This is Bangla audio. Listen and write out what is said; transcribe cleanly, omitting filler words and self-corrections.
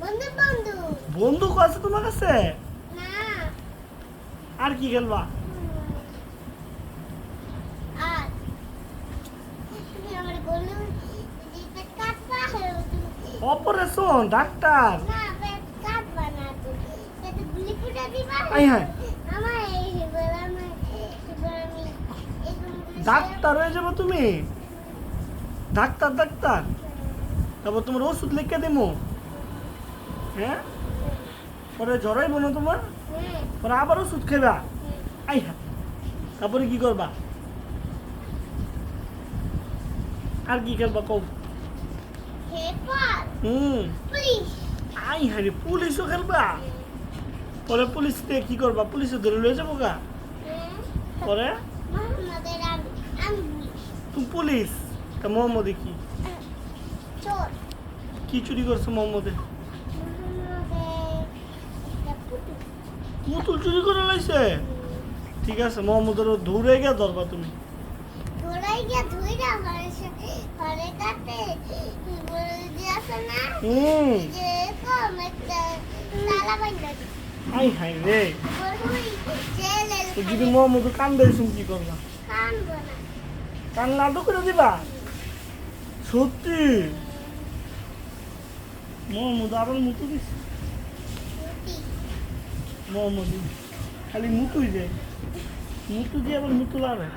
বন্ধু বন্ধু বন্দুক আছে তোমার কাছে? না আর কি খেলবা? আর তুমি আমার বন্ধু দিতে কাটবা অপারেশন ডাক্তার? না পেট কাটবা না তুমি পেটে গুলি ফুটা দিবা আই হ্যাঁ আমার এই বলা আমি ডাক্তার হয়ে যাবে তুমি? ডাক্তার ডাক্তার তারপর তোমার ওষুধ লিখে দেবো। হ্যাঁ পরে জ্বরাইব না তোমার? পরে আবার ওষুধ খেবা? আই হ্যাঁ তারপরে কি করবা? আর কি খেলবা কও? পুলিশ আই হ্যাঁ রে পুলিশও খেলবা? পরে পুলিশ দিয়ে কি করবা? পুলিশে ধরে লয়ে যাবো গা? পরে মোহাম্মদের আমি তুমি পুলিশ? তা মোহাম্মদে কি চোর কি চুরি করছো মোহাম্মদে? পুতুল চুরি করে লাইছে? ঠিক আছে মোহাম্মদের দৌড়ে গিয়ে ধরবা তুমি। ঘোড়ায় গিয়ে ধুইরা ঘরে কাটে বলে দিয়েছে না হুম যে কম একটা তালা বাইন্দা দিছে আই হাই রে বলুই জেলে তো যদি মোহাম্মদ কান দিয়েছুন কি করবা? কানবো না কান লাড্ডু করে দিবা? সত্যি মোহাম্মদ আবার মুতু দিছে? রুটি মোহাম্মদ খালি মুতুই যায়, মুতু দিয়ে আবার মুতু লাড়ে।